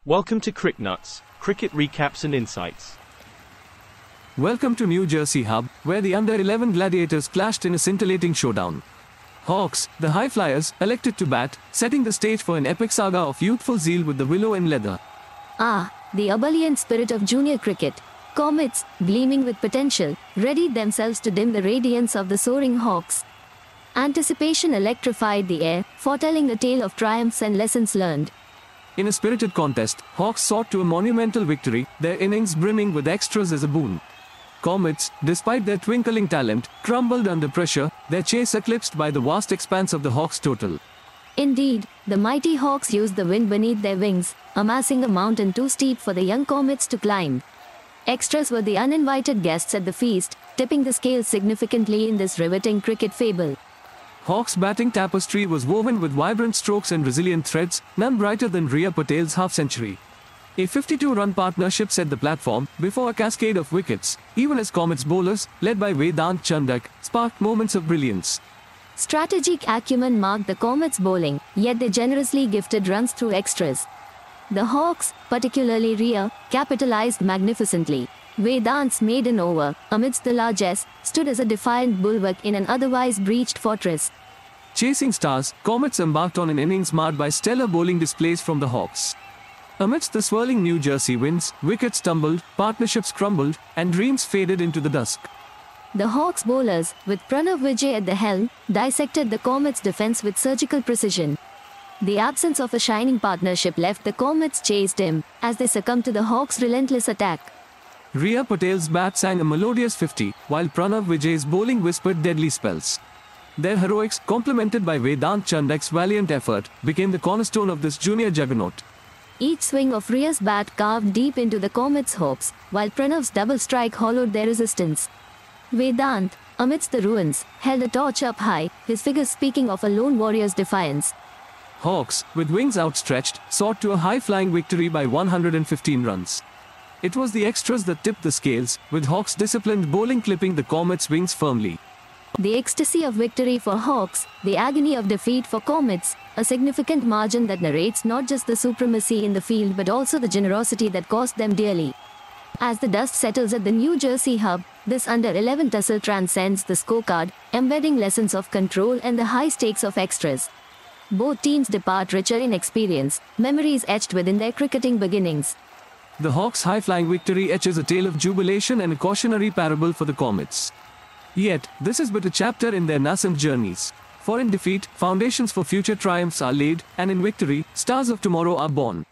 Welcome to CricNuts, cricket recaps and insights. Welcome to New Jersey Hub, where the under-11 Gladiators clashed in a scintillating showdown. Hawks, the high flyers, elected to bat, setting the stage for an epic saga of youthful zeal with the willow in leather. The ebullient spirit of junior cricket. Comets, gleaming with potential, readied themselves to dim the radiance of the soaring Hawks. Anticipation electrified the air, foretelling a tale of triumphs and lessons learned. In a spirited contest, Hawks sought to a monumental victory, their innings brimming with extras as a boon. Comets, despite their twinkling talent, crumbled under pressure, their chase eclipsed by the vast expanse of the Hawks' total. Indeed, the mighty Hawks used the wind beneath their wings, amassing a mountain too steep for the young Comets to climb. Extras were the uninvited guests at the feast, tipping the scales significantly in this riveting cricket fable. Hawks' batting tapestry was woven with vibrant strokes and resilient threads, none brighter than Riya Patel's half-century. A 52-run partnership set the platform, before a cascade of wickets, even as Comets bowlers, led by Vedant Chandak, sparked moments of brilliance. Strategic acumen marked the Comets' bowling, yet they generously gifted runs through extras. The Hawks, particularly Riya, capitalized magnificently. Vedant's maiden over, amidst the largesse, stood as a defiant bulwark in an otherwise breached fortress. Chasing stars, Comets embarked on an innings marred by stellar bowling displays from the Hawks. Amidst the swirling New Jersey winds, wickets tumbled, partnerships crumbled, and dreams faded into the dusk. The Hawks bowlers, with Pranav Vijay at the helm, dissected the Comets' defense with surgical precision. The absence of a shining partnership left the Comets' chase dim, as they succumbed to the Hawks' relentless attack. Riya Patel's bat sang a melodious 50, while Pranav Vijay's bowling whispered deadly spells. Their heroics, complemented by Vedant Chandak's valiant effort, became the cornerstone of this junior juggernaut. Each swing of Riya's bat carved deep into the Comets' hopes, while Pranav's double strike hollowed their resistance. Vedant, amidst the ruins, held a torch up high, his figure speaking of a lone warrior's defiance. Hawks, with wings outstretched, soared to a high-flying victory by 115 runs. It was the extras that tipped the scales, with Hawks' disciplined bowling clipping the Comets' wings firmly. The ecstasy of victory for Hawks, the agony of defeat for Comets, a significant margin that narrates not just the supremacy in the field but also the generosity that cost them dearly. As the dust settles at the New Jersey Hub, this under-11 tussle transcends the scorecard, embedding lessons of control and the high stakes of extras. Both teams depart richer in experience, memories etched within their cricketing beginnings. The Hawks' high-flying victory etches a tale of jubilation and a cautionary parable for the Comets. Yet, this is but a chapter in their nascent journeys. For in defeat, foundations for future triumphs are laid, and in victory, stars of tomorrow are born.